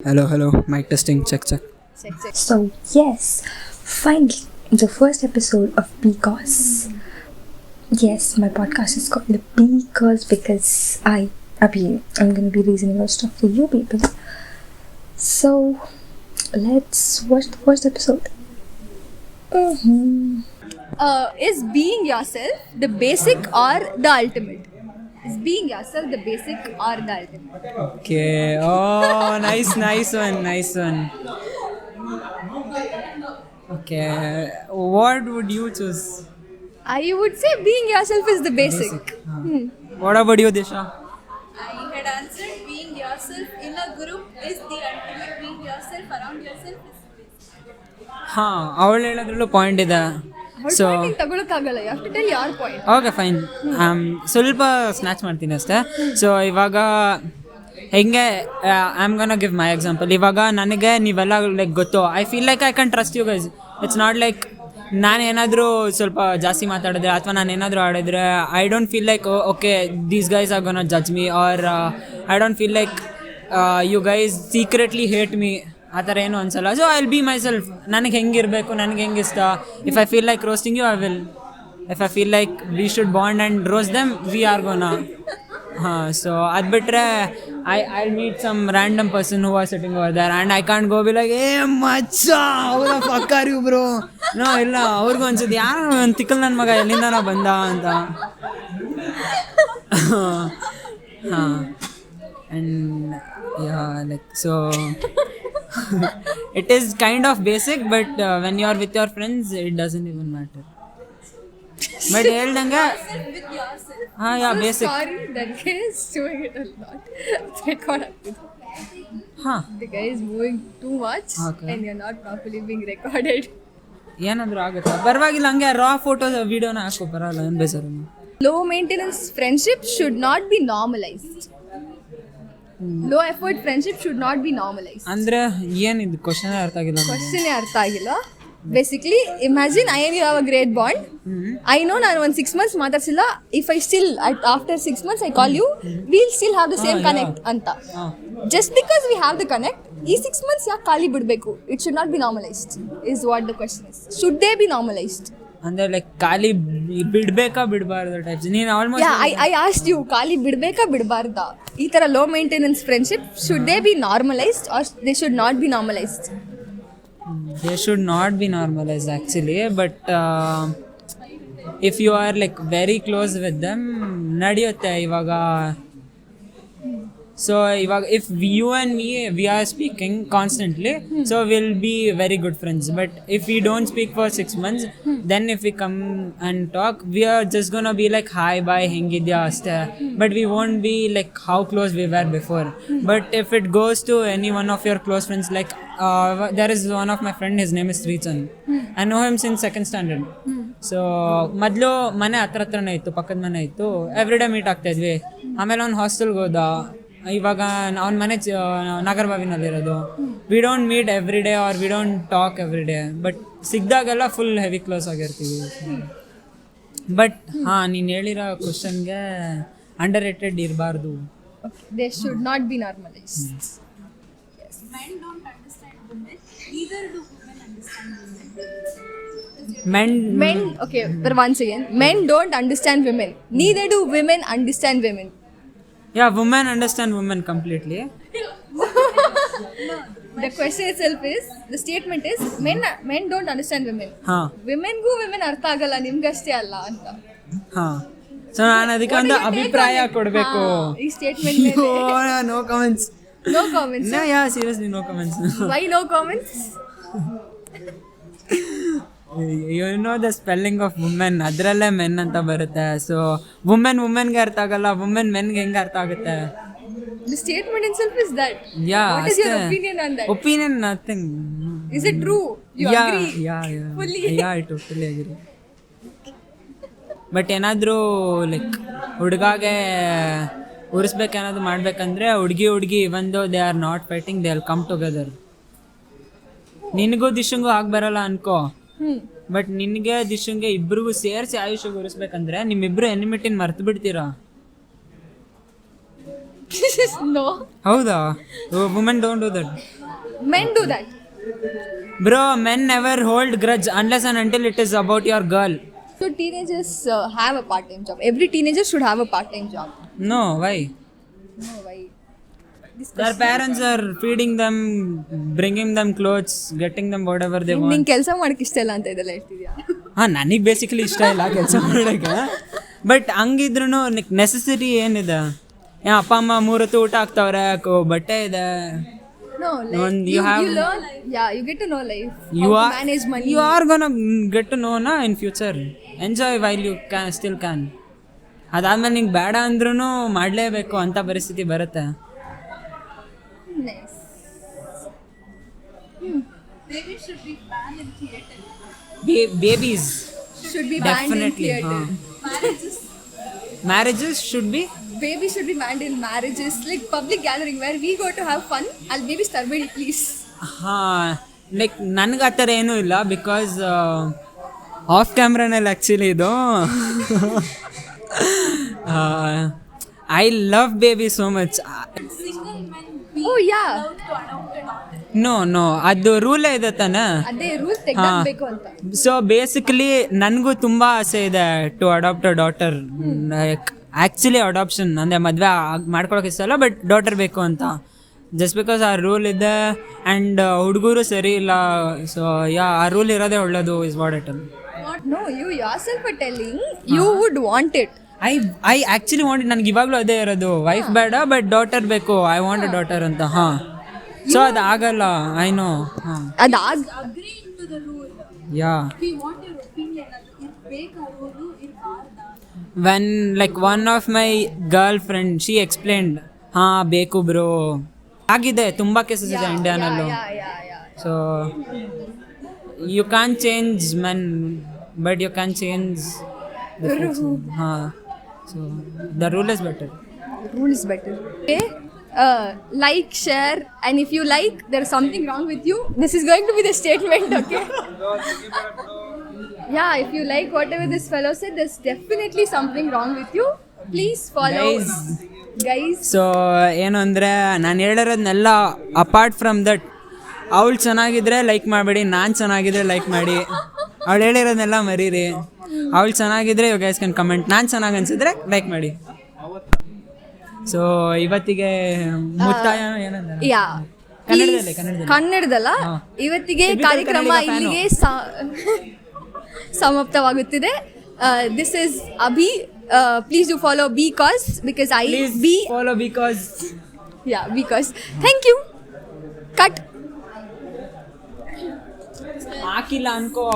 Hello. Mic testing. Check. Check. So yes, finally, the first episode of Because. Yes, my podcast is called the because I'm going to be reasoning out stuff for you people. So let's watch the first episode. Is being yourself the basic or the ultimate? Is being yourself the basic or the ultimate? Okay. Oh, nice one. Okay. What would you choose? I would say being yourself is the basic. What about you, Disha? I had answered being yourself in a group is the ultimate. Being yourself around yourself is ಅವಳು ಹೇಳೋದ್ರಲ್ಲೂ point ಇದೆ. So ತಗೊಳಕ್ಕಾಗಲ್ಲ. You have to tell your point. Okay fine. ಸ್ವಲ್ಪ snatch ಮಾಡ್ತೀನಿ ಅಷ್ಟೇ. So ಇವಾಗ ಹೆಂಗೆ I am gonna give my example. ಇವಾಗ ನನಗೆ ನೀವೆಲ್ಲ ಲೈಕ್ ಗೊತ್ತು. I feel like I can trust you guys. It's not like ನಾನೇನಾದರೂ ಸ್ವಲ್ಪ ಜಾಸ್ತಿ ಮಾತಾಡಿದ್ರೆ ಅಥವಾ ನಾನೇನಾದರೂ ಆಡಿದ್ರೆ I don't feel like okay these guys are gonna judge me or I don't feel like you guys secretly hate me. ಆ ಥರ ಏನೂ ಅನ್ಸಲ್ಲ. So I will be myself. ನನಗೆ ಹೆಂಗಿರಬೇಕು, ನನಗೆ ಹೆಂಗೆ ಇಷ್ಟ. If I feel like roasting you I will. If I feel like we should bond and roast them we are gonna. So ಅದು ಬಿಟ್ಟರೆ I meet some random person who are sitting over there and I can't go be like a ಮಚ್ಚ ಅವರ ಫಕ್ಕಾರಿ ಇಬ್ರು. No ಇಲ್ಲ, ಅವ್ರಿಗೂ ಅನ್ಸುತ್ತೆ ಯಾರು ಒಂದು ತಿಕ್ಕಲ್ ನನ್ನ ಮಗ ಎಲ್ಲಿಂದ ನಾವು ಬಂದ ಅಂತ. And like so it is kind of basic, but when you are with your friends it doesn't even matter. But ಹೇಳ್ದಂಗೆ basic. Sorry, that guy is doing it a lot. It's record ಆಗ್ತಿದೆ. The guy is moving too much. Okay. And you're not properly being recorded. ಏನಾದರೂ ಆಗುತ್ತಾ? ಪರವಾಗಿಲ್ಲ, ಹಂಗೆ ರಾ photo ವಿಡಿಯೋನ ಹಾಕೋ, ಬರಲ್ಲ, ಏನು ಬೇಸರ. Low maintenance friendship should not be normalized. Low effort friendship should not be normalized. ಅಂದ್ರೆ ಏನಿದು ಕ್ವಶನ್ ಅರ್ಥ ಆಗಿಲ್ಲ. ಕ್ವಶನ್ ಅರ್ಥ ಆಗಿಲ್ಲ. Basically imagine I and you have a great bond. I know ನಾನು ಒಂದು 6 months ಮಾತಾಡ್ಸಿಲ್ಲ. If I still after 6 months I call you, will still have the same connect ಅಂತ. Just because we have the connect, ಈ 6 months ಯಾಕೆ ಖಾಲಿ ಬಿಡಬೇಕು? It should not be normalised is what the question is. Should they be normalised? ಅಂದ್ರೆ like ಖಾಲಿ ಬಿಡ್ಬೇಕಾ ಬಿಡಬಾರ್ದು types. ನೀನು ಆಲ್ಮೋಸ್ಟ್ ಐ ಆಸ್ಕ್ಡ್ ಯು, ಖಾಲಿ ಬಿಡಬೇಕಾ ಬಿಡಬಾರ್ದಾ? ಈ ಥರ low maintenance friendship should they be normalised or they should not be normalised? They should not be normalized actually, but if you are like very close with them ನಡೆಯುತ್ತೆ ಇವಾಗ. So if you and me we are speaking constantly, so we'll be very good friends. But if we don't speak for 6 months, then if we come and talk, we are just gonna be like hi bye hengidya aste, but we won't be like how close we were before. But if it goes to any one of your close friends, like there is one of my friend, his name is Sreechan. I know him since 2nd standard. So ಮೊದಲು ಮನೆ ಹತ್ರನೇ ಇತ್ತು, ಪಕ್ಕದ ಮನೆ ಇತ್ತು. Every day meet ಆಗ್ತಾ ಇದ್ವಿ. ಆಮೇಲೆ ಅವ್ನು ಹಾಸ್ಟೆಲ್ಗೆ ಹೋದ. ಇವಾಗ ಅವ್ನ ಮನೆ ನಾಗರಬಾವಿನಲ್ಲಿರೋದು. We don't meet every day or we don't talk every day, but ಸಿಕ್ಕಿದಾಗೆಲ್ಲ ಫುಲ್ ಹೆವಿ ಕ್ಲೋಸ್ ಆಗಿರ್ತೀವಿ. ಬಟ್ ನೀನು ಹೇಳಿರೋ ಕ್ವಶನ್ಗೆ ಅಂಡರ್ ರೇಟೆಡ್ ಇರಬಾರ್ದು. They should not be normalised. men don't understand women, neither do women understand women. Men okay, but once again, men don't understand women, neither do women understand women. Yeah, women understand women completely. The question itself is, the statement is men don't understand women. Women ಗೂ women ಅರ್ಥ ಆಗಲ್ಲ, ನಿಮ್ಗಷ್ಟೇ ಅಲ್ಲ ಅಂತ. So ನಾನು ಅದಕ್ಕೆ ಒಂದು ಅಭಿಪ್ರಾಯ ಕೊಡಬೇಕು. ಈ ಸ್ಟೇಟ್ಮೆಂಟ್ ಮೇಲೆ no comments. No comments. No, yeah, seriously, no comments. Why no comments? You know the spelling of women, ಅದರಲ್ಲೇ ಮೆನ್ ಅಂತ ಬರುತ್ತೆ. ಸೊ ವುಮೆನ್ಗೆ ಅರ್ಥ ಆಗಲ್ಲ, ವುಮೆನ್ ಮೆನ್ಗೆ ಹೆಂಗೆ ಅರ್ಥ ಆಗುತ್ತೆ? The statement itself is that. Yeah. What is your opinion on that? Opinion, nothing. Is it true? You agree? Yeah. Fully? Yeah, I totally agree. But ಏನಾದರೂ like ಹುಡುಗಾಗೆ ಉರಿಸ್ಬೇಕೇನಾದ್ರು ಮಾಡ್ಬೇಕಂದ್ರೆ ಹುಡುಗಿ ಒಂದು they are not fighting, they will come together. ನಿನಗೂ ದಿಶಂಗೂ ಆಗಿ ಬರಲ್ಲ ಅನ್ಕೋ, but ನಿನಗೆ ದಿಶಂಗೆ ಇಬ್ರಿಗೂ ಸೇರಿಸಿ ಆಯುಷ್ಗೆ ಉರಿಸ್ಬೇಕಂದ್ರೆ ನಿಮ್ಮಿಬ್ರು ಎನಿಮಿಟಿನ ಮರ್ತು ಬಿಡ್ತೀರಾ. No. ಹೌದಾ? Women don't do that. Men do that. Bro, men never hold grudge unless and until it is about your girl. So teenagers have a part-time job. Every teenager should have a part-time job. No, why? No, why? Their parents are feeding them, bringing them clothes, getting them whatever they want. ನಿಂಗೆ ಕೆಲಸ ಮಾಡಕ್ಕೆ ಇಷ್ಟ ಇಲ್ಲ ಅಂತ ಇದೆಲ್ಲ ಹೇಳ್ತಿದ್ಯಾ? ಹಾಂ, ನನಗೆ ಬೇಸಿಕಲಿ ಇಷ್ಟ ಇಲ್ಲ ಕೆಲಸ ಮಾಡೋಕ್ಕೆ. ಬಟ್ ಹಂಗಿದ್ರು ನೆಸೆಸಿಟಿ ಏನಿದೆ? ಅಪ್ಪ ಅಮ್ಮ 3 ಹೊತ್ತು ಊಟ ಹಾಕ್ತವ್ರೆ, ಬಟ್ಟೆ ಇದೆ. No, like you learn. Yeah, you get to know life. You how are to manage money. You are gonna get to know na in future. Enjoy while you still can. ಅದಾದ್ಮೇಲೆ ನಿಂಗೆ ಬೇಡ ಅಂದ್ರೂ ಮಾಡಲೇಬೇಕು ಅಂತ ಪರಿಸ್ಥಿತಿ ಬರುತ್ತೆ. Nice. Baby should be banned in theatre. Babies Should be banned in definitely. theatre. Marriages should be. Baby should be banned in marriages, like public gathering where we go to have fun. I'll baby starve please. ಹಾಂ, like ನನಗೆ ಆ ಥರ ಏನೂ ಇಲ್ಲ. Because of ಕ್ಯಾಮ್ರಾನಲ್ಲಿ actually ಇದು I love baby so much. Single men be Oh yeah, allowed to adopt a daughter. No ಅದು ರೂಲೇ ಇದೆ ತಾನೆ. ಅದೇ ರೂಲ್ ತೆಗ್ದಾಕ್ಬೇಕು ಅಂತ. ಸೊ ಬೇಸಿಕಲಿ ನನಗೂ ತುಂಬ ಆಸೆ ಇದೆ to adopt a daughter. Actually adoption ಅಂದರೆ ಮದುವೆ ಮಾಡ್ಕೊಳಕ್ಕೆ ಇಷ್ಟ ಇಲ್ಲ, ಬಟ್ ಡಾಟರ್ ಬೇಕು ಅಂತ. ಜಸ್ಟ್ ಬಿಕಾಸ್ ಆ ರೂಲ್ ಇದೆ ಆ್ಯಂಡ್ ಹುಡುಗರು ಸರಿ ಇಲ್ಲ. ಸೊ ಆ ರೂಲ್ ಇರೋದೇ ಒಳ್ಳೇದು is what it. No, you yourself are telling you would want it. I actually want, ನನಗೆ ಇವಾಗಲೂ ಅದೇ ಇರೋದು. ವೈಫ್ ಬೇಡ ಬಟ್ ಡಾಟರ್ ಬೇಕು, ಐ ವಾಂಟ್ ಅ ಡಾಟರ್ ಅಂತ. ಹಾಂ, ಸೊ ಅದು ಆಗಲ್ಲ. I know. ಹಾಂ, ಅದಾಗ್ Agree to the rule. Yeah. We want your opinion. ಇರ್ಬೇಕಾ ರೂಲು ಇರಬಾರ್ದಾ? When like one of my girlfriend, she explained, ಹಾಂ ಬೇಕು ಬ್ರೋ. ಆಗಿದೆ, ತುಂಬ ಕೇಸಸ್ ಇದೆ ಇಂಡಿಯಾನಲ್ಲೂ. yeah. So you can change men but you can change the rule. ಹಾಂ, so the rule is better. Rule is better. Okay. Like, share, and if you like there is something wrong with you, this is going to be the statement. Okay. Yeah, if you like whatever this fellow said, there's definitely something wrong with you. Please follow. Guys. So ಏನು ಅಂದರೆ ನಾನು ಹೇಳಿರೋದನ್ನೆಲ್ಲ apart from that, ಅವಳು ಚೆನ್ನಾಗಿದ್ರೆ like ಮಾಡಬೇಡಿ, ನಾನು ಚೆನ್ನಾಗಿದ್ರೆ like ಮಾಡಿ. ಅವಳು ಹೇಳಿರೋದನ್ನೆಲ್ಲ ಮರೀರಿ. ಅವಳು ಚೆನ್ನಾಗಿದ್ರೆ ಯು ಗೈಸ್ ಕ್ಯಾನ್ ಕಮೆಂಟ್, ನಾನು ಚೆನ್ನಾಗಿ ಅನ್ಸಿದ್ರೆ ಲೈಕ್ ಮಾಡಿ. ಸೊ ಇವತ್ತಿಗೆ ಮುಕ್ತಾಯ ಏನಂದ್ರೆ Yeah. ಕನ್ನಡದಲ್ಲ, ಇವತ್ತಿಗೆ ಕಾರ್ಯಕ್ರಮ ಇಲ್ಲಿಗೆ ಸಮಾಪ್ತವಾಗುತ್ತಿದೆ. This is Abhi. Please do follow because I be follow because because thank you. Cut. ಹಾಕಿಲ್ಲ ಅನ್ಕೋ.